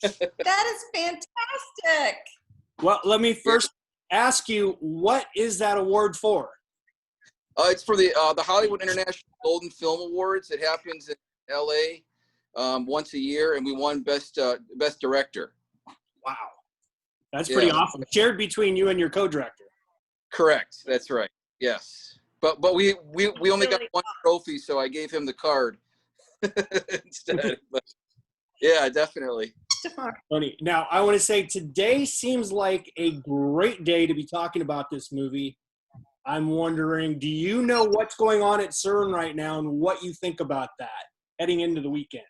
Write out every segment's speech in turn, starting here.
That is fantastic. Well, let me first ask you, what is that award for? It's for the Hollywood International Golden Film Awards. It happens in LA once a year, and we won best director. Wow, that's pretty awesome. Shared between you and your co-director. Correct. That's right. Yes, but we only got one trophy, so I gave him the card instead. But yeah, definitely. Funny. Now, I want to say today seems like a great day to be talking about this movie. I'm wondering, do you know what's going on at CERN right now and what you think about that heading into the weekend?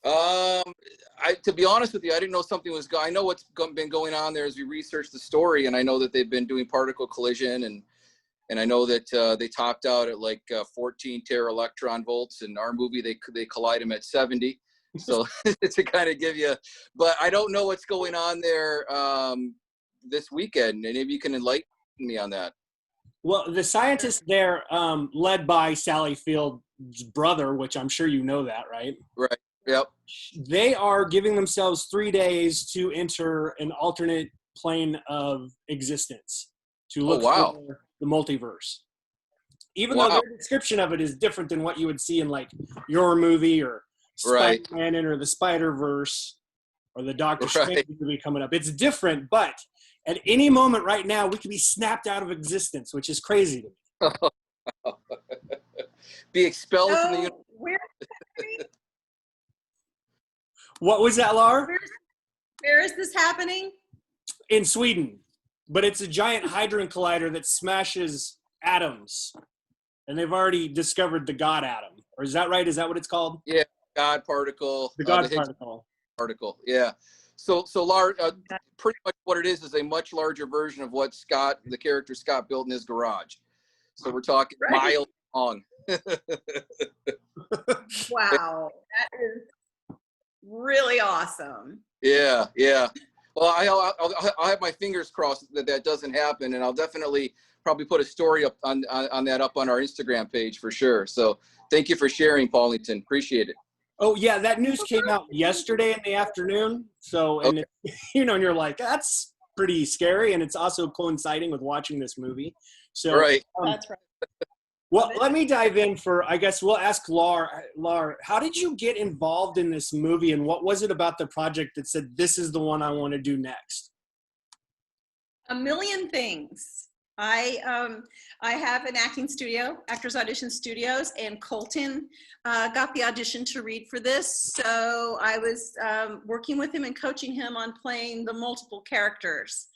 To be honest with you, I didn't know something was I know what's been going on there as we researched the story, and I know that they've been doing particle collision, and I know that they topped out at like 14 tera electron volts. In our movie, they collide them at 70. So to kind of give you, but I don't know what's going on there this weekend, and maybe you can enlighten me on that. Well, the scientists there, led by Sally Field's brother, which I'm sure you know that, right? Right. Yep. They are giving themselves 3 days to enter an alternate plane of existence to look for the multiverse. Even though their description of it is different than what you would see in like your movie or Spider-Man or the Spider-Verse or the Doctor Strange movie coming up. It's different, but at any moment right now, we could be snapped out of existence, which is crazy to me. Be expelled from the universe. What was that, Laura? Where is this happening? In Sweden. But it's a giant hadron collider that smashes atoms. And they've already discovered the God atom. Or is that right? Is that what it's called? Yeah, God particle. The God particle. Particle, yeah. So Laura, pretty much what it is a much larger version of what the character Scott built in his garage. So we're talking miles long. Wow, that is really awesome. Yeah. Well, I'll have my fingers crossed that doesn't happen, and I'll definitely probably put a story up on that up on our Instagram page for sure. So thank you for sharing, Paulington. Appreciate it. Oh yeah, that news came out yesterday in the afternoon. So, and and you're like, that's pretty scary, and it's also coinciding with watching this movie. So that's right. Well, let me dive in I guess we'll ask Laura. Laura, how did you get involved in this movie, and what was it about the project that said, this is the one I want to do next? A million things. I have an acting studio, Actors Audition Studios, and Colton got the audition to read for this. So I was working with him and coaching him on playing the multiple characters.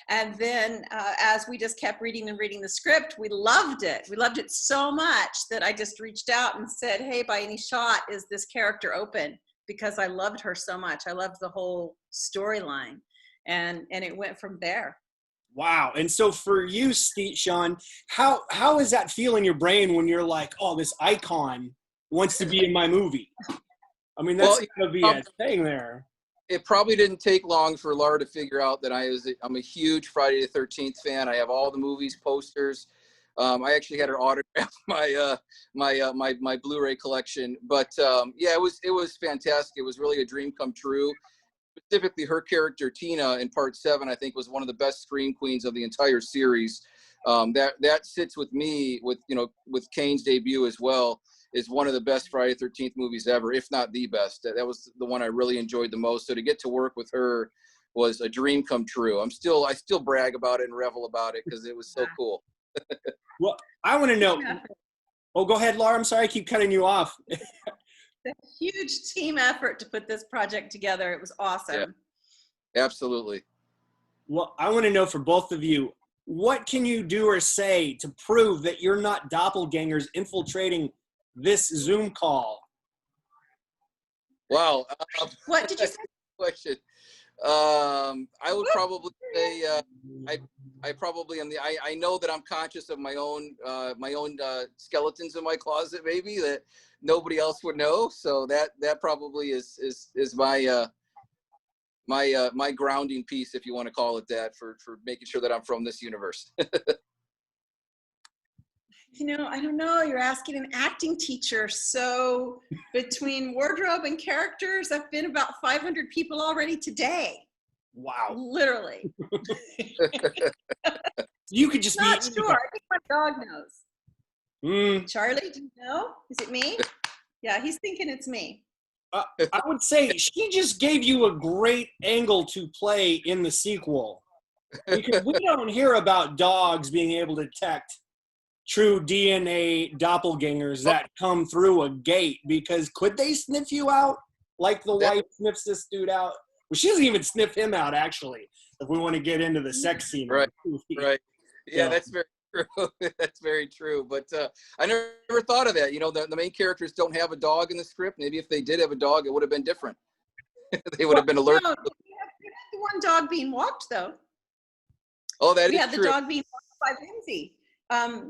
And then as we just kept reading the script, we loved it. We loved it so much that I just reached out and said, hey, by any shot, is this character open? Because I loved her so much. I loved the whole storyline. And it went from there. Wow. And so for you, Sean, how is that feel in your brain when you're like, oh, this icon wants to be in my movie? I mean, that's going to be a thing there. It probably didn't take long for Laura to figure out that I'm a huge Friday the 13th fan. I have all the movies, posters. I actually had her autograph my Blu-ray collection. But yeah, it was fantastic. It was really a dream come true. Specifically, her character Tina in Part 7, I think, was one of the best scream queens of the entire series. That sits with me with Kane's debut as well. Is one of the best Friday the 13th movies ever, if not the best. That was the one I really enjoyed the most. So to get to work with her was a dream come true. I still brag about it and revel about it because it was so cool. Well, I want to know. Oh, go ahead, Laura. I'm sorry, I keep cutting you off. A huge team effort to put this project together. It was awesome. Yeah, absolutely. Well, I want to know for both of you, what can you do or say to prove that you're not doppelgangers infiltrating this Zoom call? Wow. What did you say? Question. I would probably say I probably am I know that I'm conscious of my own skeletons in my closet, maybe that nobody else would know. So that probably is my my grounding piece, if you want to call it that, for making sure that I'm from this universe. I don't know. You're asking an acting teacher. So between wardrobe and characters, I've been about 500 people already today. Wow. Literally. You could just Not be sure. I think my dog knows. Mm. Charlie, do you know? Is it me? Yeah, he's thinking it's me. I would say she just gave you a great angle to play in the sequel. Because we don't hear about dogs being able to detect true DNA doppelgangers that come through a gate, because could they sniff you out like the wife sniffs this dude out? Well, she doesn't even sniff him out, actually, if we want to get into the sex scene. Right. Yeah, So. that's very true. That's very true. But I never thought of that. The main characters don't have a dog in the script. Maybe if they did have a dog, it would have been different. They would have been alert. No, we had the one dog being walked, though. Oh, that we is had true. The dog being walked by Lindsay.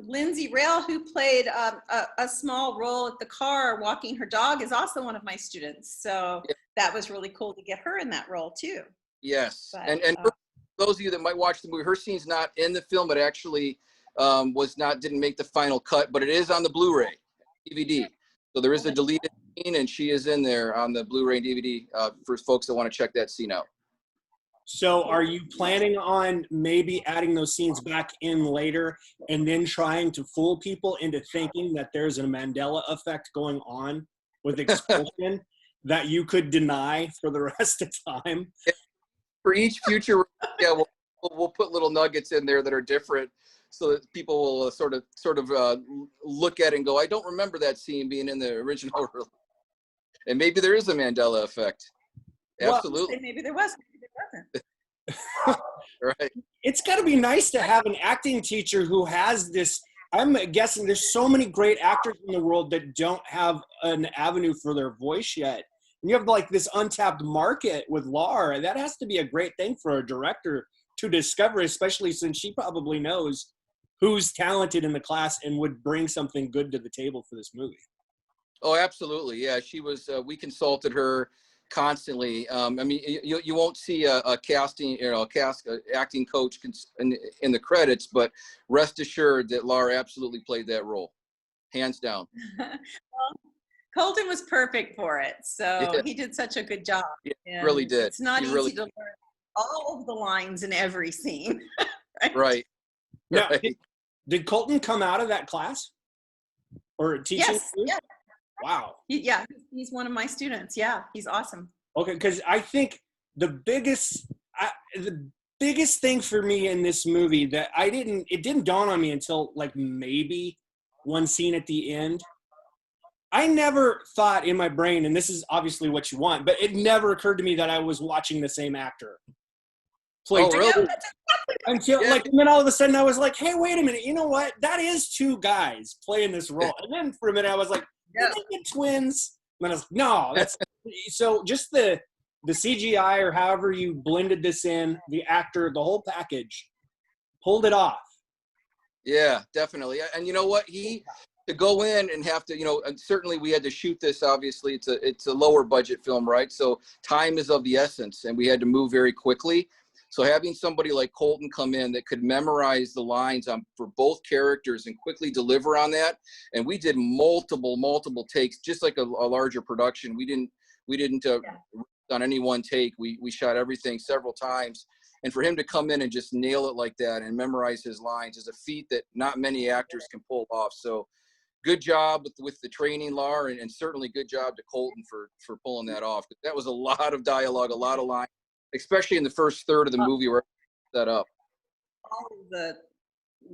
Lindsay Rail, who played a small role at the car walking her dog, is also one of my students. So that was really cool to get her in that role too. Yes, But, and for those of you that might watch the movie, her scene's not in the film, but actually didn't make the final cut, but it is on the Blu-ray DVD. So there is a deleted scene, and she is in there on the Blu-ray and DVD for folks that want to check that scene out. So are you planning on maybe adding those scenes back in later and then trying to fool people into thinking that there's a Mandela effect going on with Expulsion that you could deny for the rest of time? For each future, we'll put little nuggets in there that are different, so that people will sort of look at it and go, I don't remember that scene being in the original release. And maybe there is a Mandela effect. Absolutely. Well, maybe there was, maybe there wasn't. Right. It's got to be nice to have an acting teacher who has this. I'm guessing there's so many great actors in the world that don't have an avenue for their voice yet. And you have like this untapped market with Laura. That has to be a great thing for a director to discover, especially since she probably knows who's talented in the class and would bring something good to the table for this movie. Oh, absolutely. Yeah, she was. We consulted her constantly. I mean, you won't see a casting, acting coach in the credits, but rest assured that Laura absolutely played that role, hands down. Well, Colton was perfect for it, so he did such a good job. Yeah, really did. It's not easy to learn all of the lines in every scene. Right. Now, did Colton come out of that class or teaching? Yes. Yeah. Wow. He's one of my students. Yeah, he's awesome. Okay, because I think the biggest thing for me in this movie that it didn't dawn on me until like maybe one scene at the end. I never thought in my brain, and this is obviously what you want, but it never occurred to me that I was watching the same actor play. Oh, really? Until and then all of a sudden I was like, hey, wait a minute, you know what? That is two guys playing this role. And then for a minute I was like, did they get twins? And then I was like, no, that's so just the CGI or however you blended this in, the actor, the whole package pulled it off. Yeah, definitely. And you know what? To go in and have to, and certainly we had to shoot this, obviously it's a lower budget film, right? So time is of the essence and we had to move very quickly. So having somebody like Colton come in that could memorize the lines for both characters and quickly deliver on that. And we did multiple takes, just like a larger production. We didn't on any one take. We shot everything several times. And for him to come in and just nail it like that and memorize his lines is a feat that not many actors can pull off. So good job with the training, Laura, and certainly good job to Colton for pulling that off. That was a lot of dialogue, a lot of lines, especially in the first third of the movie where set up. All of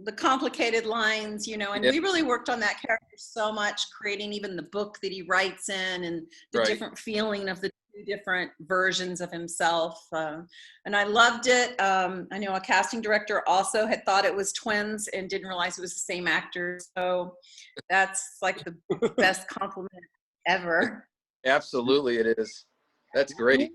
the complicated lines, and we really worked on that character so much, creating even the book that he writes in and the different feeling of the two different versions of himself. And I loved it. I know a casting director also had thought it was twins and didn't realize it was the same actor. So that's like the best compliment ever. Absolutely, it is. That's great.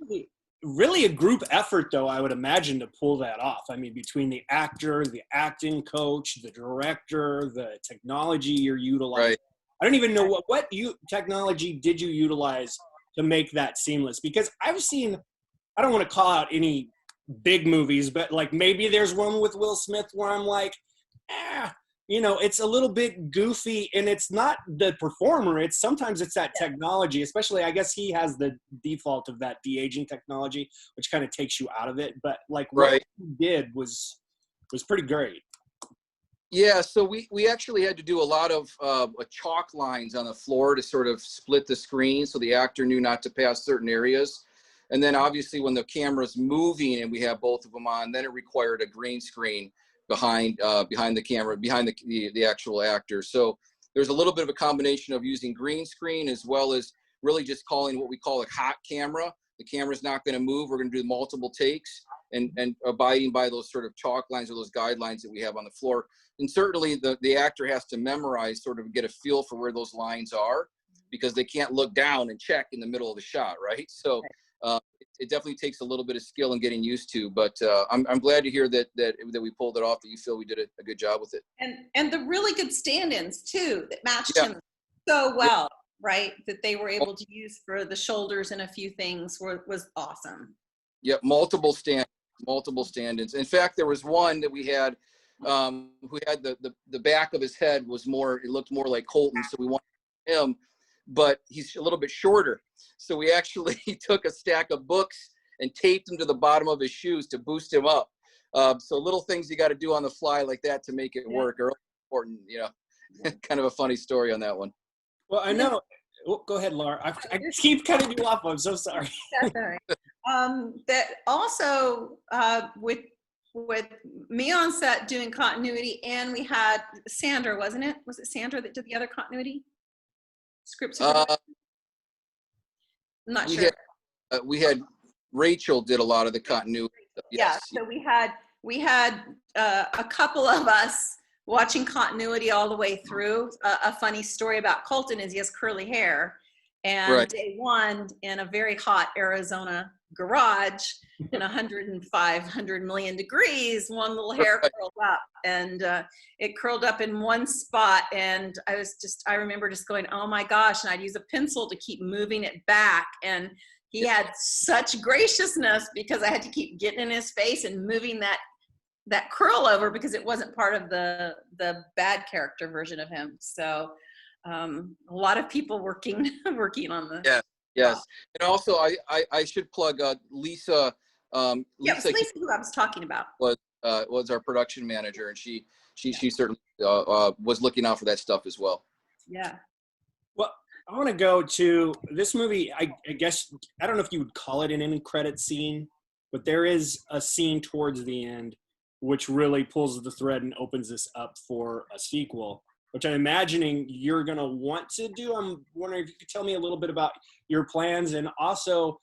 Really a group effort, though, I would imagine, to pull that off. I mean, between the actor, the acting coach, the director, the technology you're utilizing. Right. I don't even know what technology did you utilize to make that seamless? Because I've seen, I don't want to call out any big movies, but like maybe there's one with Will Smith where I'm like, you know, it's a little bit goofy, and it's not the performer. Sometimes it's that technology, especially, I guess he has the default of that de-aging technology, which kind of takes you out of it. But like what he did was pretty great. Yeah, so we actually had to do a lot of chalk lines on the floor to sort of split the screen so the actor knew not to pass certain areas. And then obviously when the camera's moving and we have both of them on, then it required a green screen behind the camera, behind the actual actor. So there's a little bit of a combination of using green screen as well as really just calling what we call a hot camera. The camera's not going to move. We're going to do multiple takes and abiding by those sort of chalk lines or those guidelines that we have on the floor. And certainly the actor has to memorize, sort of get a feel for where those lines are, because they can't look down and check in the middle of the shot, right? So it definitely takes a little bit of skill in getting used to, but I'm glad to hear that we pulled it off, that you feel we did a good job with it. And the really good stand-ins too, that matched him so well, right? That they were able to use for the shoulders and a few things was awesome. Yep, multiple stand-ins. In fact, there was one that we had who had the back of his head it looked more like Colton, so we wanted him, but he's a little bit shorter. So we actually took a stack of books and taped them to the bottom of his shoes to boost him up. So little things you got to do on the fly like that to make it work are important, you know. Kind of a funny story on that one. Well, I know. Oh, go ahead, Laura. I just keep cutting you off. I'm so sorry. That's all right. That also with me on set doing continuity, and we had Sandra, wasn't it? Was it Sandra that did the other continuity? Script supervisor? I'm not sure. We had Rachel did a lot of the continuity stuff. Yes. Yeah, so we had a couple of us watching continuity all the way through. A funny story about Colton is he has curly hair, and day one in a very hot Arizona garage in 100 million degrees, one little hair curled up, and it curled up in one spot, and I remember just going, oh my gosh, and I'd use a pencil to keep moving it back, and he had such graciousness because I had to keep getting in his face and moving that curl over because it wasn't part of the bad character version of him. So a lot of people working on the yes. And also I should plug Lisa. Lisa, who I was talking about, was our production manager, and she certainly was looking out for that stuff as well. Yeah. Well, I want to go to this movie. I guess I don't know if you would call it an end credit scene, but there is a scene towards the end which really pulls the thread and opens this up for a sequel, which I'm imagining you're going to want to do. I'm wondering if you could tell me a little bit about your plans, and also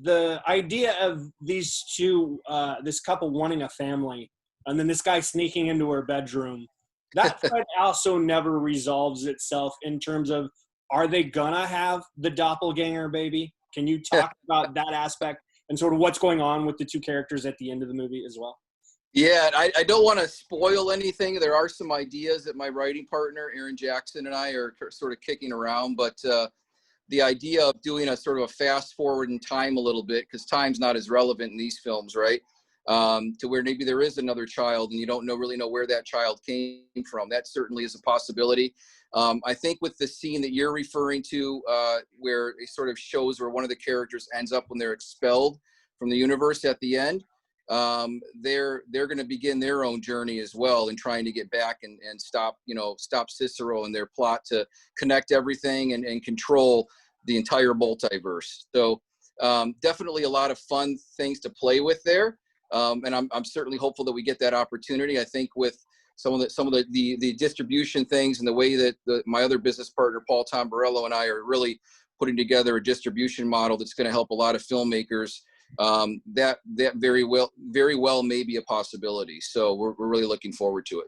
the idea of these two, this couple wanting a family, and then this guy sneaking into her bedroom. That thread also never resolves itself in terms of, are they gonna have the doppelganger baby? Can you talk about that aspect and sort of what's going on with the two characters at the end of the movie as well? Yeah, I don't want to spoil anything. There are some ideas that my writing partner, Aaron Jackson, and I are sort of kicking around, but the idea of doing a sort of a fast forward in time a little bit, because time's not as relevant in these films, right? To where maybe there is another child and you don't really know where that child came from. That certainly is a possibility. I think with the scene that you're referring to, where it sort of shows where one of the characters ends up when they're expelled from the universe at the end, they're going to begin their own journey as well in trying to get back and stop Cicero and their plot to connect everything and control the entire multiverse. So definitely a lot of fun things to play with there. And I'm certainly hopeful that we get that opportunity. I think with some of the distribution things and the way that my other business partner, Paul Tomborello, and I are really putting together a distribution model that's going to help a lot of filmmakers. That very well may be a possibility. So we're really looking forward to it.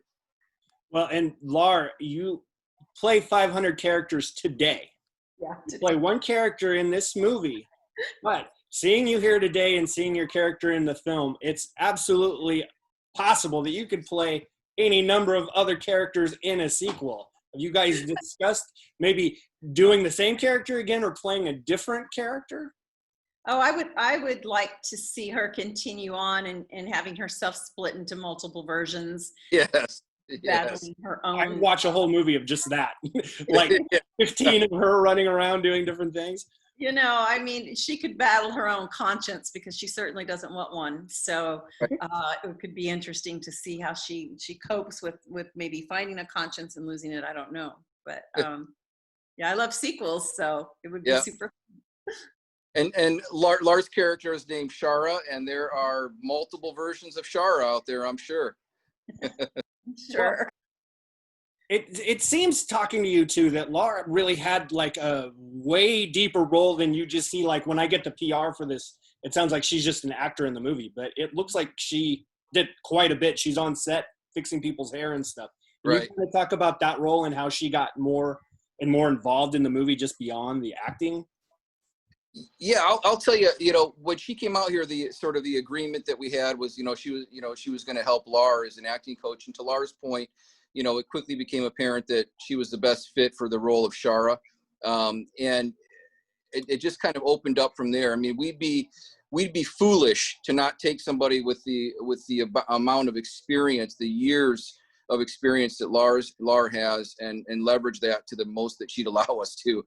Well, and Laura, you play 500 characters today. Yeah. You play one character in this movie, but seeing you here today and seeing your character in the film, it's absolutely possible that you could play any number of other characters in a sequel. Have you guys discussed maybe doing the same character again or playing a different character? Oh, I would like to see her continue on and having herself split into multiple versions. Yes. battling her I own. watch a whole movie of just that, like 15 of her running around doing different things. You know, I mean, she could battle her own conscience because she certainly doesn't want one. So it could be interesting to see how she copes with maybe finding a conscience and losing it. I don't know, but yeah, I love sequels, so it would be super. And Lars' character is named Shara, and there are multiple versions of Shara out there, I'm sure. Sure. Well, it seems, talking to you too, that Laura really had like a way deeper role than you just see. Like when I get the PR for this, it sounds like she's just an actor in the movie, but it looks like she did quite a bit. She's on set fixing people's hair and stuff. Can you kind of talk about that role and how she got more and more involved in the movie just beyond the acting? Yeah, I'll tell you, you know, when she came out here, the sort of the agreement that we had was, you know, she was going to help Laura as an acting coach. And to Laura's point, you know, it quickly became apparent that she was the best fit for the role of Shara. And it just kind of opened up from there. I mean, we'd be foolish to not take somebody with the amount of experience, the years of experience that Laura has, and leverage that to the most that she'd allow us to.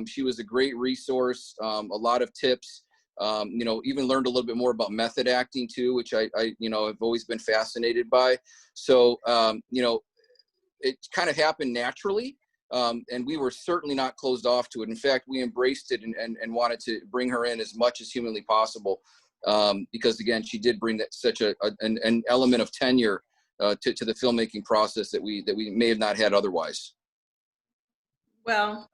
She was a great resource, a lot of tips, you know, even learned a little bit more about method acting too, which I you know, have always been fascinated by. So, you know, it kind of happened naturally. And we were certainly not closed off to it. In fact, we embraced it and wanted to bring her in as much as humanly possible. Because again, she did bring that such an element of tenure to the filmmaking process that we may have not had otherwise. Well,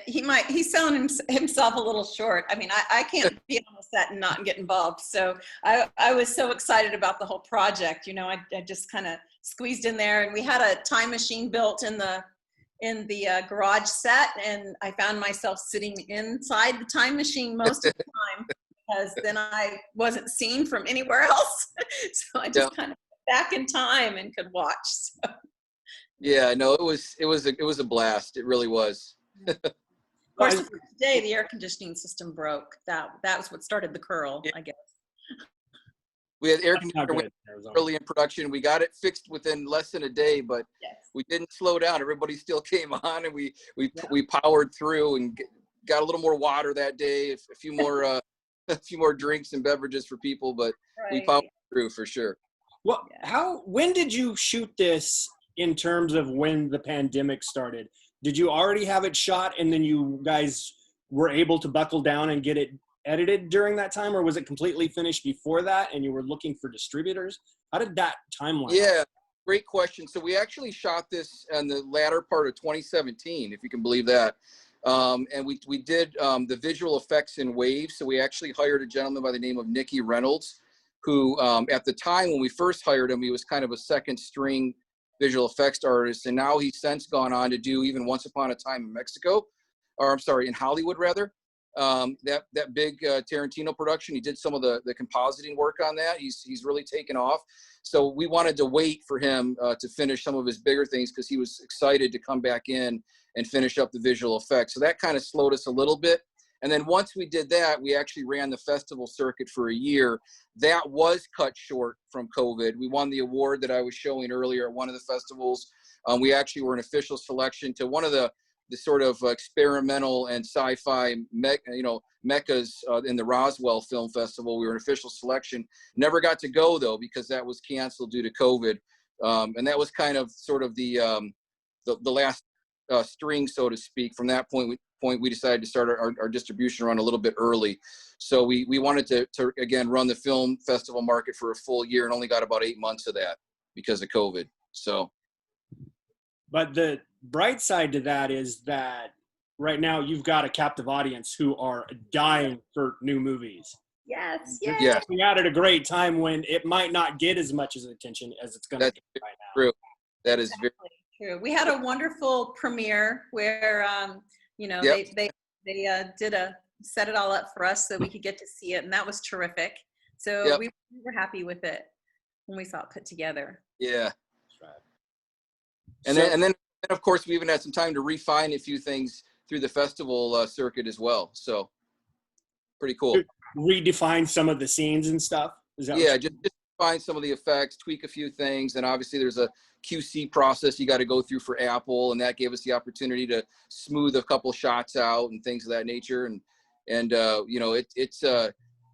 he's selling himself a little short. I mean, I can't be on the set and not get involved. So I was so excited about the whole project. You know, I just kind of squeezed in there, and we had a time machine built in the garage set, and I found myself sitting inside the time machine most of the time because then I wasn't seen from anywhere else. So I just kind of back in time and could watch. So. Yeah, no, it was a blast. It really was. Of course, the first day the air conditioning system broke. That was what started the curl, I guess. We had air conditioning early in production. We got it fixed within less than a day, but we didn't slow down. Everybody still came on, and we powered through and got a little more water that day, a few more drinks and beverages for people, but we powered through for sure. Well, when did you shoot this in terms of when the pandemic started? Did you already have it shot and then you guys were able to buckle down and get it edited during that time, or was it completely finished before that and you were looking for distributors? How did that timeline? Yeah, great question. So we actually shot this in the latter part of 2017, if you can believe that. And we did the visual effects in waves. So we actually hired a gentleman by the name of Nicky Reynolds, who at the time when we first hired him, he was kind of a second string visual effects artist. And now he's since gone on to do even Once Upon a Time in Mexico, or I'm sorry, in Hollywood rather. That big Tarantino production. He did some of the compositing work on that. He's really taken off. So we wanted to wait for him to finish some of his bigger things because he was excited to come back in and finish up the visual effects. So that kind of slowed us a little bit. And then once we did that, we actually ran the festival circuit for a year. That was cut short from COVID. We won the award that I was showing earlier at one of the festivals. We actually were an official selection to one of the sort of experimental and sci-fi meccas in the Roswell Film Festival. We were an official selection. Never got to go though because that was canceled due to COVID, and that was kind of sort of the last string, so to speak. From that point, we decided to start our distribution run a little bit early. So we wanted to again run the film festival market for a full year, and only got about 8 months of that because of COVID. So, but the bright side to that is that right now you've got a captive audience who are dying for new movies. Yes. We had at a great time when it might not get as much as attention as it's going to get right now. True. That is very true. We had a wonderful premiere where they set it all up for us so we could get to see it, and that was terrific. So we were happy with it when we saw it put together. Yeah. And then of course we even had some time to refine a few things through the festival circuit as well. So pretty cool. Redefine some of the scenes and stuff. Is that just refine some of the effects, tweak a few things, and obviously there's a QC process you got to go through for Apple, and that gave us the opportunity to smooth a couple shots out and things of that nature. And you know,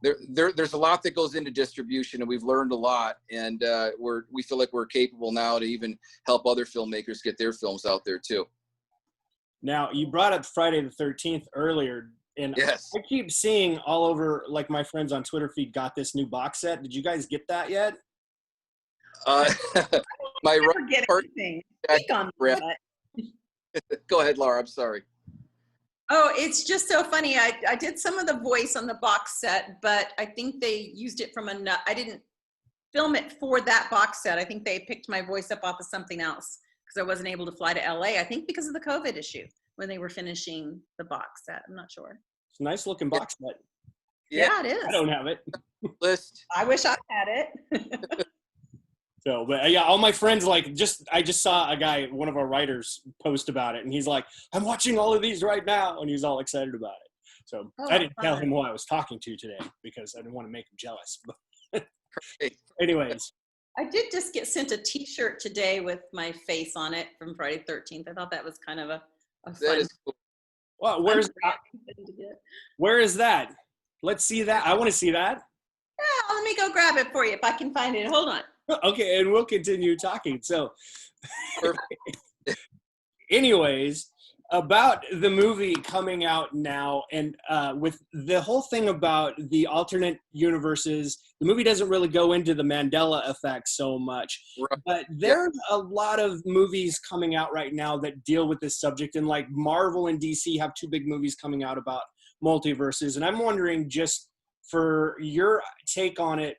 there's a lot that goes into distribution, and we've learned a lot, and we feel like we're capable now to even help other filmmakers get their films out there too. Now, you brought up Friday the 13th earlier, and yes, I keep seeing all over, like my friends on Twitter feed got this new box set. Did you guys get that yet? My forget anything. Go ahead, Laura. I'm sorry. Oh, it's just so funny. I did some of the voice on the box set, but I think they used it from I didn't film it for that box set. I think they picked my voice up off of something else because I wasn't able to fly to LA. I think because of the COVID issue when they were finishing the box set. I'm not sure. It's a nice looking box set. Yeah, it is. I don't have it. List. I wish I had it. So, but yeah, all my friends, like, I just saw a guy, one of our writers, post about it, and he's like, I'm watching all of these right now, and he's all excited about it. So I didn't tell him who I was talking to today because I didn't want to make him jealous. Anyways. I did just get sent a t-shirt today with my face on it from Friday 13th. I thought that was kind of a fun. That is cool. Well, where is that? Let's see that. I want to see that. Yeah, let me go grab it for you if I can find it. Hold on. Okay, and we'll continue talking. So, anyways, about the movie coming out now, and with the whole thing about the alternate universes, the movie doesn't really go into the Mandela effect so much. Right. But there's a lot of movies coming out right now that deal with this subject, and like Marvel and DC have two big movies coming out about multiverses. And I'm wondering, just for your take on it,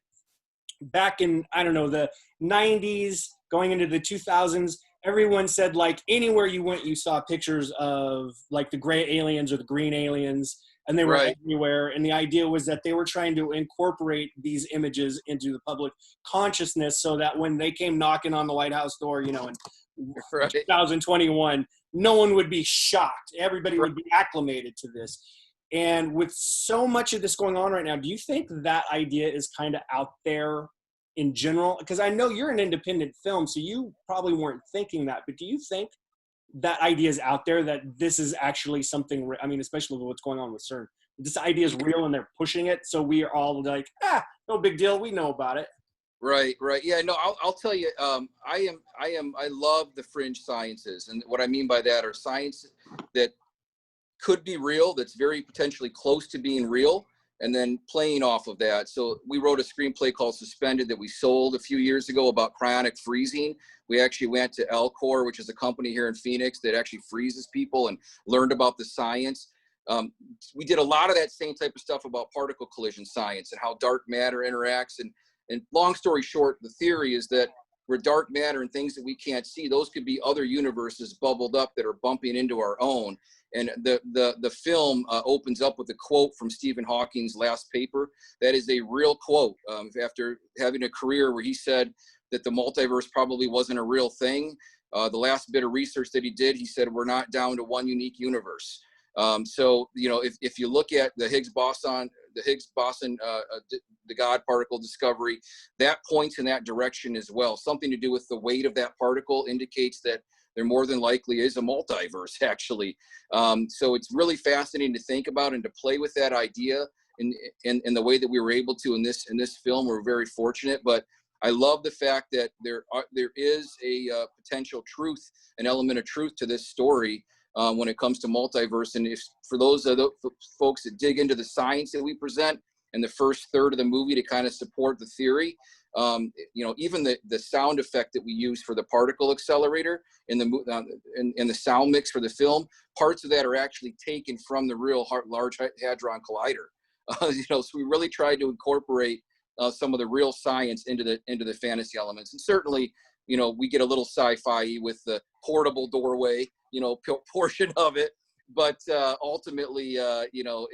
back in, I don't know, the 90s, going into the 2000s, everyone said, like, anywhere you went, you saw pictures of, like, the gray aliens or the green aliens, and they were everywhere. And the idea was that they were trying to incorporate these images into the public consciousness so that when they came knocking on the White House door, you know, in 2021, no one would be shocked. Everybody would be acclimated to this. And with so much of this going on right now, do you think that idea is kind of out there in general? Because I know you're an independent film, so you probably weren't thinking that, but do you think that idea is out there, that this is actually something, I mean, especially with what's going on with CERN, this idea is real and they're pushing it, so we are all like, no big deal, we know about it. Right. Yeah, no, I'll tell you, I love the fringe sciences, and what I mean by that are science that could be real, that's very potentially close to being real, and then playing off of that. So we wrote a screenplay called Suspended that we sold a few years ago about cryonic freezing. We actually went to Elcor, which is a company here in Phoenix that actually freezes people, and learned about the science. We did a lot of that same type of stuff about particle collision science and how dark matter interacts. And long story short, the theory is that where dark matter and things that we can't see, those could be other universes bubbled up that are bumping into our own. And the film opens up with a quote from Stephen Hawking's last paper. That is a real quote. After having a career where he said that the multiverse probably wasn't a real thing, the last bit of research that he did, he said, we're not down to one unique universe. So, you know, if you look at the Higgs boson, the God particle discovery, that points in that direction as well. Something to do with the weight of that particle indicates that there more than likely is a multiverse, actually. So it's really fascinating to think about and to play with that idea in the way that we were able to in this film. We're very fortunate, but I love the fact that there is a potential truth, an element of truth to this story when it comes to multiverse. And if for those of the folks that dig into the science that we present in the first third of the movie to kind of support the theory, you know, even the sound effect that we use for the particle accelerator in the sound mix for the film, parts of that are actually taken from the real Large Hadron Collider. You know, so we really tried to incorporate some of the real science into the fantasy elements. And certainly, you know, we get a little sci-fi with the portable doorway, you know, portion of it. But ultimately, you know,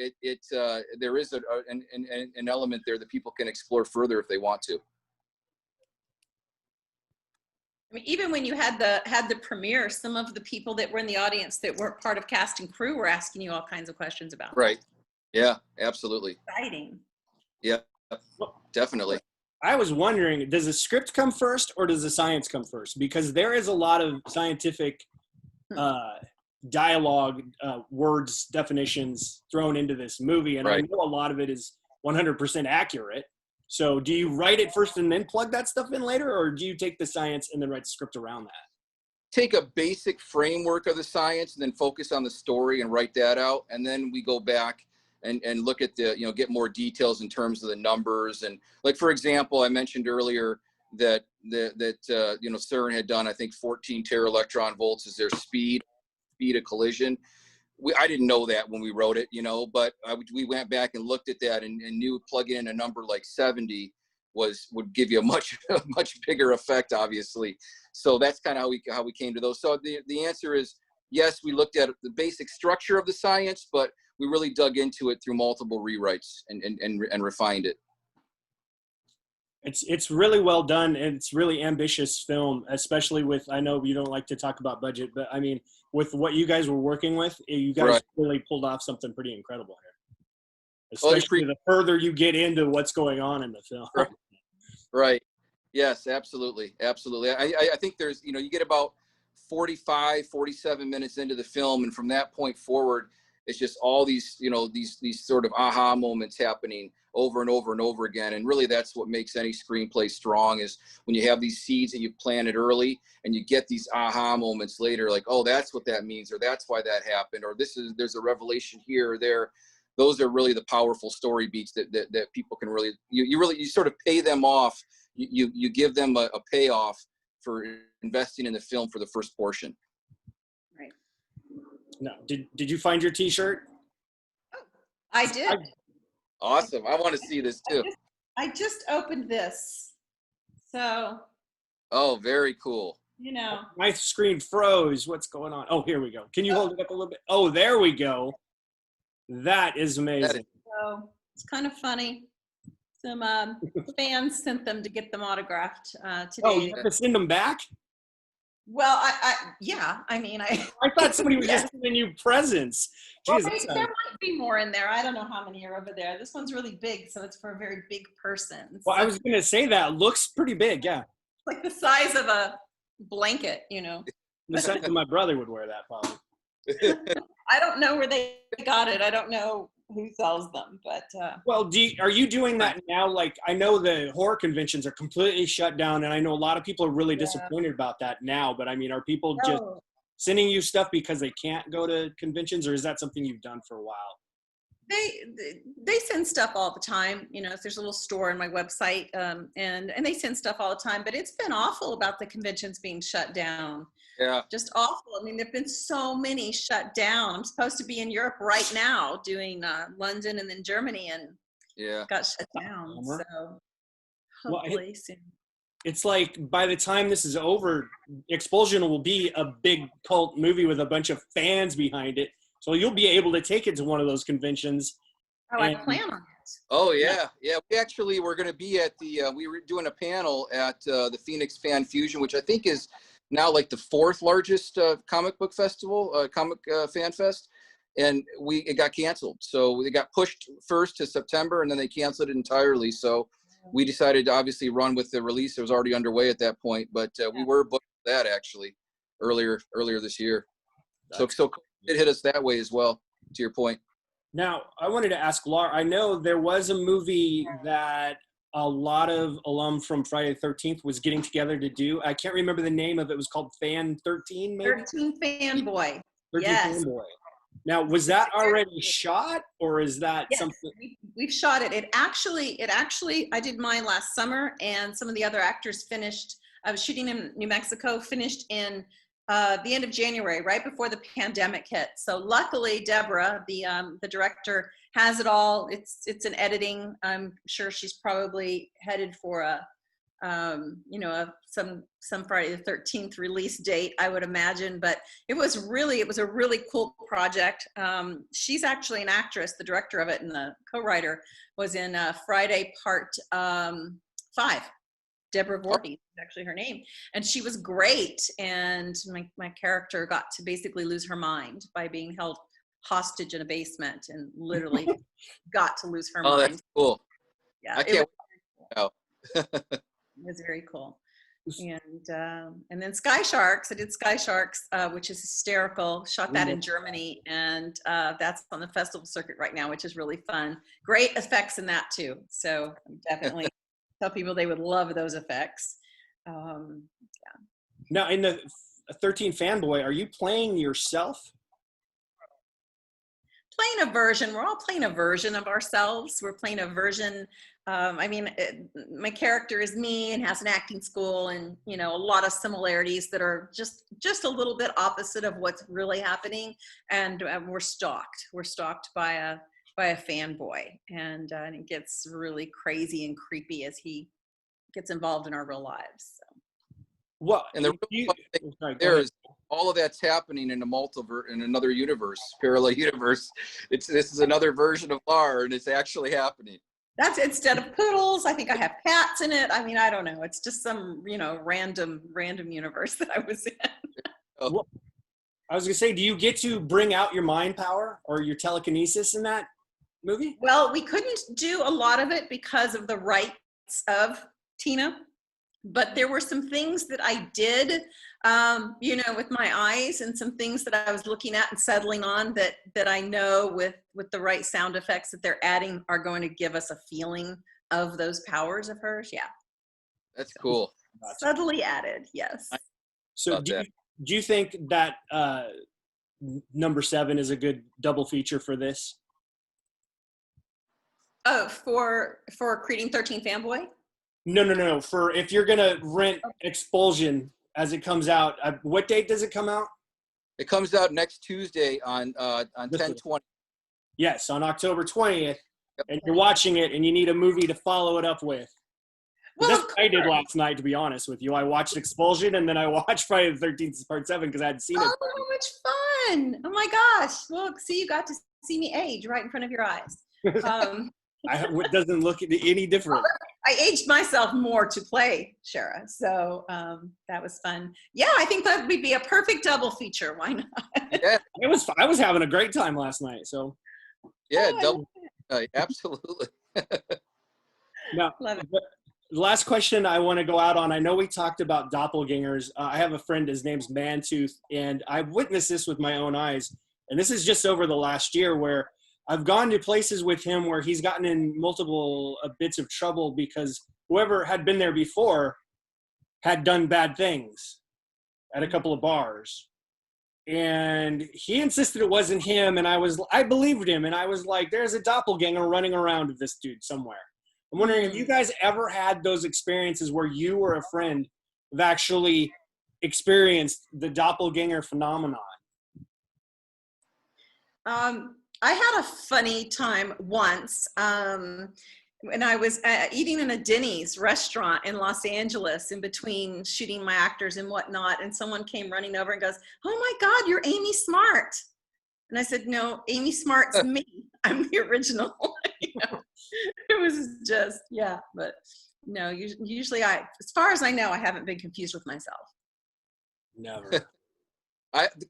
there is an element there that people can explore further if they want to. I mean, even when you had the premiere, some of the people that were in the audience that weren't part of cast and crew were asking you all kinds of questions about. Right. Yeah, absolutely. Exciting. Yeah, definitely. I was wondering, does the script come first or does the science come first? Because there is a lot of scientific dialogue, words, definitions thrown into this movie, and I know a lot of it is 100% accurate. So do you write it first and then plug that stuff in later, or do you take the science and then write the script around that? Take a basic framework of the science and then focus on the story and write that out. And then we go back and look at the, get more details in terms of the numbers. And like, for example, I mentioned earlier that CERN had done, I think 14 teraelectron volts is their speed of collision. I didn't know that when we wrote it, but we went back and looked at that and knew plugging in a number like 70 would give you a much bigger effect, obviously. So that's kind of how we came to those. So the answer is yes, we looked at the basic structure of the science, but we really dug into it through multiple rewrites and refined it. It's really well done, and it's really ambitious film, especially with, I know you don't like to talk about budget, but I mean, with what you guys were working with, you guys really pulled off something pretty incredible here. Especially the further you get into what's going on in the film. Right. Yes, absolutely. Absolutely. I think there's, you get about 45, 47 minutes into the film, and from that point forward, it's just all these, these sort of aha moments happening over and over and over again. And really that's what makes any screenplay strong, is when you have these seeds that you've planted early and you get these aha moments later, like, oh, that's what that means, or that's why that happened, or there's a revelation here or there. Those are really the powerful story beats that people can really, you sort of pay them off. You give them a payoff for investing in the film for the first portion. Right. No, did you find your T-shirt? I did. Awesome. I want to see this too. I just opened this. So. Oh, very cool. My screen froze. What's going on? Oh, here we go. Can you hold it up a little bit? Oh, there we go. That is amazing. So it's kind of funny. Some fans sent them to get them autographed today. Oh, you have to send them back? Well, I thought somebody was just sending you presents. Jeez, there might be more in there. I don't know how many are over there. This one's really big, so it's for a very big person. Well, I was going to say that. Looks pretty big, yeah. Like the size of a blanket, The size of my brother would wear that, probably. I don't know where they got it. I don't know who sells them, but well, are you doing that now? Like, I know the horror conventions are completely shut down, and I know a lot of people are really disappointed about that now, but I mean, are people just sending you stuff because they can't go to conventions, or is that something you've done for a while? They send stuff all the time. If there's a little store on my website, and they send stuff all the time, but it's been awful about the conventions being shut down. Yeah. Just awful. I mean, there've been so many shut down. I'm supposed to be in Europe right now doing London and then Germany, and got shut down. So hopefully soon. It's like by the time this is over, Expulsion will be a big cult movie with a bunch of fans behind it. So you'll be able to take it to one of those conventions. Oh, I plan on it. Oh, yeah. Yeah, we're going to be at we were doing a panel at the Phoenix Fan Fusion, which I think is now like the 4th largest comic book festival, fan fest. And it got canceled. So it got pushed first to September, and then they canceled it entirely. So we decided to obviously run with the release. It was already underway at that point, but we were booked for that actually earlier this year. So it hit us that way as well, to your point. Now, I wanted to ask Laura, I know there was a movie that a lot of alum from Friday the 13th was getting together to do. I can't remember the name of it. It was called Fan 13, maybe? 13 Fanboy. 13 Yes. Fanboy. Now, was that already shot, or is that something? We've shot it. It actually, I did mine last summer, and some of the other actors finished. I was shooting in New Mexico, finished in the end of January, right before the pandemic hit. So luckily, Deborah, the director, has it all. It's an editing. I'm sure she's probably headed for some Friday the 13th release date, I would imagine. But it was a really cool project. She's actually an actress. The director of it and the co-writer was in Friday Part 5. Deborah Voorhees is actually her name, and she was great. And my character got to basically lose her mind by being held hostage in a basement, and literally got to lose her mind. Oh, that's cool. Yeah, I can't wait. It was very cool. And then Sky Sharks. I did Sky Sharks, which is hysterical. Shot that in Germany, and that's on the festival circuit right now, which is really fun. Great effects in that too. So definitely tell people they would love those effects. Yeah. Now, in the 13 Fanboy, are you playing yourself? Playing a version. We're all playing a version of ourselves. We're playing a version. My character is me and has an acting school, and a lot of similarities that are just a little bit opposite of what's really happening. And we're stalked. We're stalked by a fanboy, and it gets really crazy and creepy as he gets involved in our real lives. So. Well, and the real thing there is all of that's happening in a multiverse, in another universe, parallel universe. This is another version of Lar, and it's actually happening. That's instead of poodles, I think I have cats in it. I mean, I don't know. It's just some, random universe that I was in. Well, I was gonna say, do you get to bring out your mind power or your telekinesis in that movie? Well, we couldn't do a lot of it because of the rights of Tina, but there were some things that I did, with my eyes, and some things that I was looking at and settling on that I know with the right sound effects that they're adding are going to give us a feeling of those powers of hers. Yeah. That's cool. Subtly added. Yes. So do you think that number 7 is a good double feature for this? Oh, for creating 13 Fanboy? No. For if you're gonna rent Expulsion as it comes out, what date does it come out? It comes out next Tuesday on 10/20. Yes, on October 20th, and you're watching it, and you need a movie to follow it up with. Well, that's what I did last night, to be honest with you. I watched Expulsion, and then I watched Friday the 13th Part 7 because I hadn't seen it. Oh, how much fun! Oh my gosh! Well, see, you got to see me age right in front of your eyes. It doesn't look any different. I aged myself more to play Shara, so that was fun. Yeah, I think that would be a perfect double feature. Why not? Yeah, I was having a great time last night. So yeah, absolutely. Now, love it. The last question I want to go out on. I know we talked about doppelgangers. I have a friend. His name's Mantooth, and I've witnessed this with my own eyes. And this is just over the last year where I've gone to places with him where he's gotten in multiple bits of trouble because whoever had been there before had done bad things at a couple of bars. And he insisted it wasn't him, and I believed him, and I was like, there's a doppelganger running around with this dude somewhere. I'm wondering if you guys ever had those experiences where you or a friend have actually experienced the doppelganger phenomenon. I had a funny time once when I was eating in a Denny's restaurant in Los Angeles in between shooting my actors and whatnot, and someone came running over and goes, "Oh my God, you're Amy Smart." And I said, "No, Amy Smart's me. I'm the original." It was just, yeah, but no, usually as far as I know, I haven't been confused with myself. Never.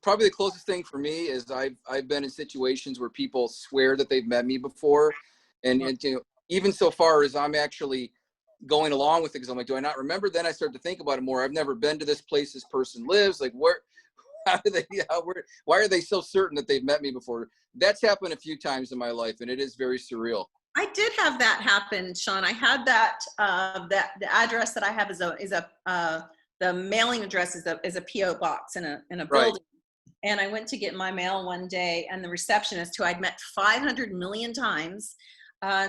Probably the closest thing for me is I've been in situations where people swear that they've met me before, and even so far as I'm actually going along with it, because I'm like, do I not remember? Then I start to think about it more. I've never been to this place this person lives. Like, why are they so certain that they've met me before? That's happened a few times in my life, and it is very surreal. I did have that happen, Sean. I had that the address that I have is the mailing address is a PO box in a building. Right. And I went to get my mail one day, and the receptionist, who I'd met 500 million times,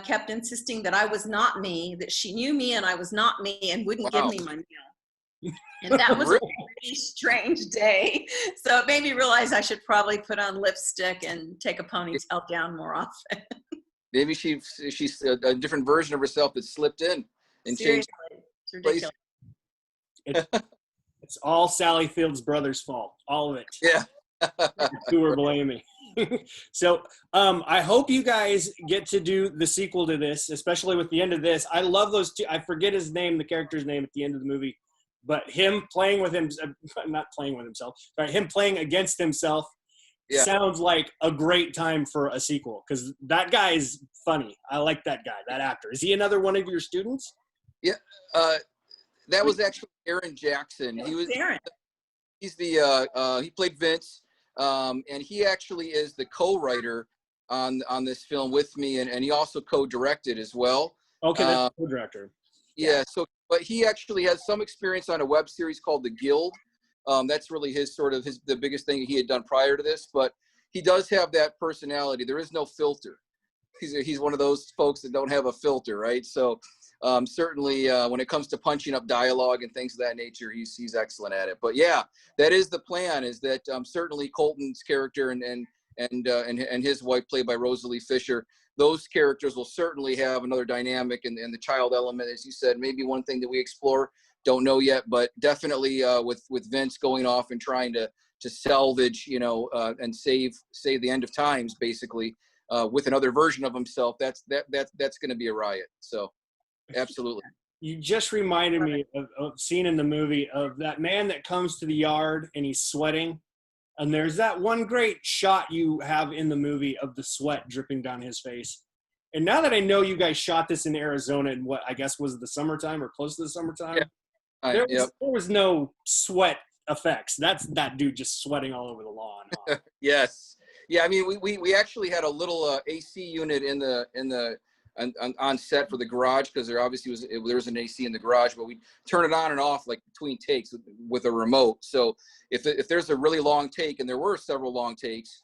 kept insisting that I was not me, that she knew me and I was not me, and wouldn't give me my mail. And that was Really? a pretty strange day. So it made me realize I should probably put on lipstick and take a ponytail down more often. Maybe she's a different version of herself that slipped in and changed. It's ridiculous. It's all Sally Field's brother's fault. All of it. Yeah. Who we're blaming. So I hope you guys get to do the sequel to this, especially with the end of this. I love those two. I forget his name, the character's name at the end of the movie, but him playing with him, not playing with himself, but him playing against himself. Yeah. Sounds like a great time for a sequel because that guy is funny. I like that guy, that actor. Is he another one of your students? Yeah, that was actually Aaron Jackson. He was Aaron. He's the he played Vince, and he actually is the co-writer on this film with me, and he also co-directed as well. Okay, that's the co-director. Yeah. So, but he actually has some experience on a web series called The Guild. That's really the biggest thing he had done prior to this. But he does have that personality. There is no filter. He's one of those folks that don't have a filter, right? So certainly when it comes to punching up dialogue and things of that nature, he's excellent at it. But yeah, that is the plan. Is that certainly Colton's character and his wife, played by Rosalie Fisher, those characters will certainly have another dynamic, and the child element, as you said, maybe one thing that we explore, don't know yet, but definitely with Vince going off and trying to salvage, and save the end of times, basically, with another version of himself. That's going to be a riot. So absolutely. You just reminded me of scene in the movie of that man that comes to the yard and he's sweating. And there's that one great shot you have in the movie of the sweat dripping down his face. And now that I know you guys shot this in Arizona in what I guess was the summertime or close to the summertime, there was no sweat effects. That's that dude just sweating all over the lawn. Huh? Yes. Yeah, I mean, we actually had a little AC unit on set for the garage, because there obviously was an AC in the garage, but we turn it on and off like between takes with a remote. So if there's a really long take, and there were several long takes,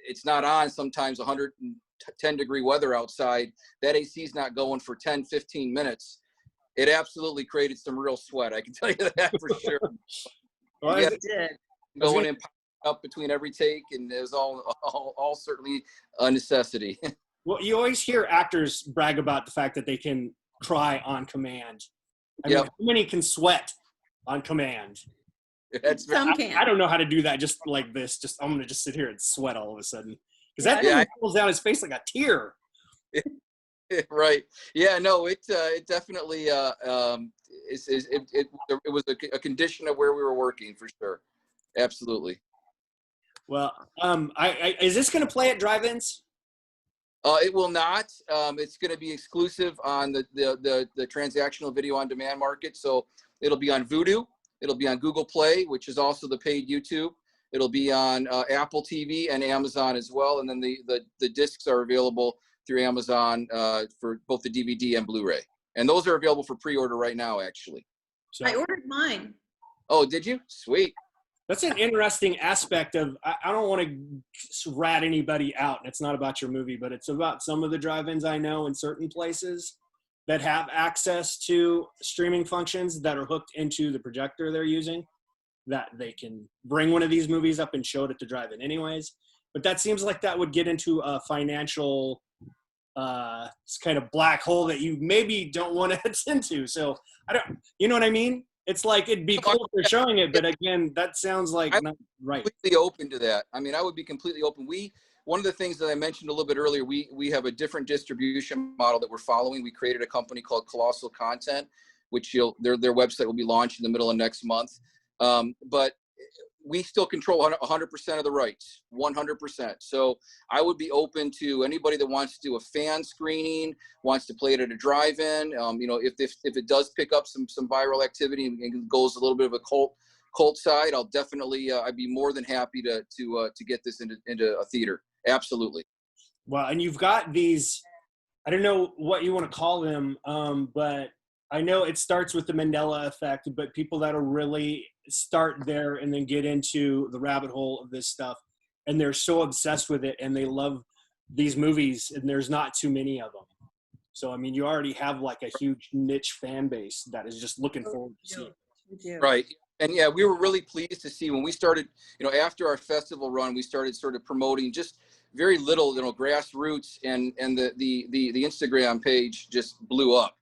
it's not on sometimes 110-degree weather outside, that AC is not going for 10, 15 minutes. It absolutely created some real sweat. I can tell you that for sure. Well, it did. Going in up between every take, and it was all certainly a necessity. Well, you always hear actors brag about the fact that they can cry on command. I mean, how many can sweat on command? Some can. I don't know how to do that just like this. I'm going to just sit here and sweat all of a sudden. Because that thing pulls down his face like a tear. Right. Yeah, no, it definitely, it was a condition of where we were working, for sure. Absolutely. Well, is this going to play at drive-ins? It will not. It's going to be exclusive on the transactional video on demand market. So it'll be on Vudu. It'll be on Google Play, which is also the paid YouTube. It'll be on Apple TV and Amazon as well. And then the discs are available through Amazon for both the DVD and Blu-ray. And those are available for pre-order right now, actually. So, I ordered mine. Oh, did you? Sweet. That's an interesting aspect of, I don't want to rat anybody out. It's not about your movie, but it's about some of the drive-ins I know in certain places that have access to streaming functions that are hooked into the projector they're using, that they can bring one of these movies up and show it at the drive-in anyways. But that seems like that would get into a financial kind of black hole that you maybe don't want to attend to. So you know what I mean? It's like, it'd be cool for showing it, but again, that sounds like not right. Completely open to that. I mean, I would be completely open. One of the things that I mentioned a little bit earlier, we have a different distribution model that we're following. We created a company called Colossal Content, which their website will be launched in the middle of next month. But we still control 100% of the rights, 100%. So I would be open to anybody that wants to do a fan screening, wants to play it at a drive-in. If it does pick up some viral activity and goes a little bit of a cult side, I'll definitely I'd be more than happy to get this into a theater. Absolutely. Well, and you've got these, I don't know what you want to call them, but I know it starts with the Mandela effect, but people that'll really start there and then get into the rabbit hole of this stuff, and they're so obsessed with it and they love these movies, and there's not too many of them. So, I mean, you already have like a huge niche fan base that is just looking forward to seeing it. Right. And yeah, we were really pleased to see when we started, after our festival run, we started sort of promoting just very little, grassroots, and the Instagram page just blew up.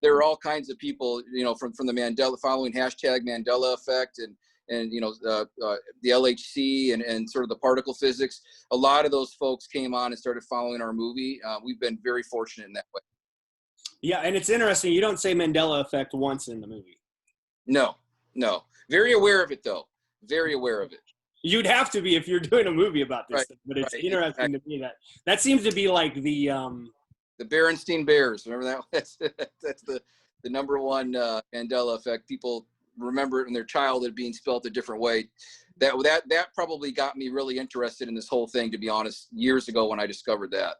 There are all kinds of people, from the Mandela, following hashtag Mandela effect and the LHC and sort of the particle physics. A lot of those folks came on and started following our movie. We've been very fortunate in that way. Yeah, and it's interesting. You don't say Mandela effect once in the movie. No. Very aware of it, though. Very aware of it. You'd have to be if you're doing a movie about this, but it's interesting to me that seems to be like the The Berenstein Bears. Remember that? That's the number one Mandela effect. People remember it in their childhood being spelt a different way. That probably got me really interested in this whole thing, to be honest, years ago when I discovered that.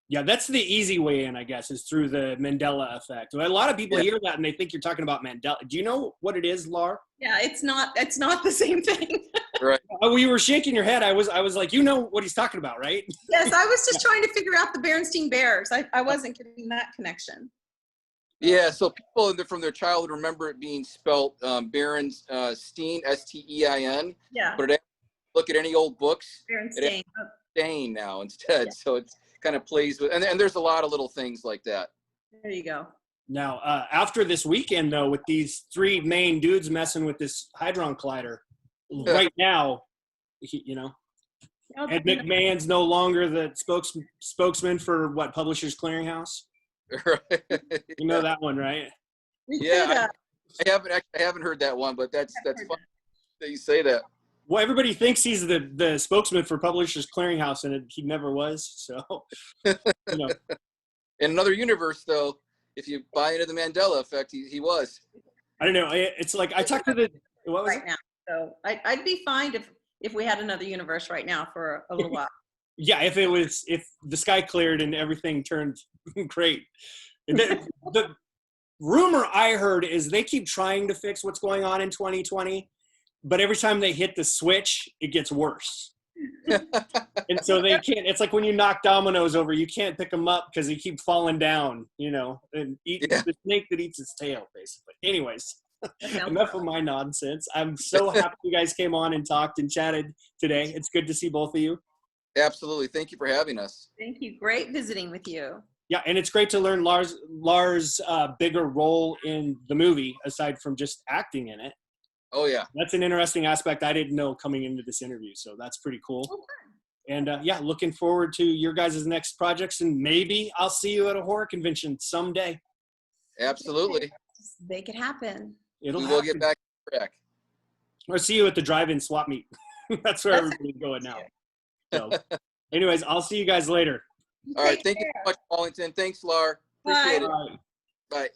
Yeah, that's the easy way in, I guess, is through the Mandela effect. A lot of people hear that and they think you're talking about Mandela. Do you know what it is, Lar? Yeah, it's not the same thing. Right. Oh, you were shaking your head. I was like, you know what he's talking about, right? Yes, I was just trying to figure out the Berenstein Bears. I wasn't getting that connection. Yeah, so people from their childhood remember it being spelled Berenstein, S-T-E-I-N. Yeah. But look at any old books, Berenstein. Stain now instead. So it kind of plays with, and there's a lot of little things like that. There you go. Now, after this weekend, though, with these three main dudes messing with this Hadron Collider, right now, Ed McMahon's no longer the spokesman for what, Publishers Clearinghouse? Right. You know that one, right? Yeah, I haven't heard that one, but that's fun that you say that. Well, everybody thinks he's the spokesman for Publishers Clearinghouse, and he never was. So, In another universe, though, if you buy into the Mandela effect, he was. I don't know. It's like I talked to what was right now. So I'd be fine if we had another universe right now for a little while. Yeah, if the sky cleared and everything turned great. The rumor I heard is they keep trying to fix what's going on in 2020, but every time they hit the switch, it gets worse. And so they can't. It's like when you knock dominoes over, you can't pick them up because they keep falling down. And eat the snake that eats its tail, basically. Anyways. Enough of my nonsense. I'm so happy you guys came on and talked and chatted today. It's good to see both of you. Absolutely. Thank you for having us. Thank you. Great visiting with you. Yeah, and it's great to learn Lars' bigger role in the movie, aside from just acting in it. Oh, yeah. That's an interesting aspect I didn't know coming into this interview, so that's pretty cool. Okay. And, looking forward to your guys' next projects, and maybe I'll see you at a horror convention someday. Absolutely. Just make it happen. We will get back to track. Or see you at the drive-in swap meet. That's where everybody's going now. So, anyways, I'll see you guys later. All right. Thank you so much, Wallington. Thanks, Lar. Appreciate it. Bye. Bye.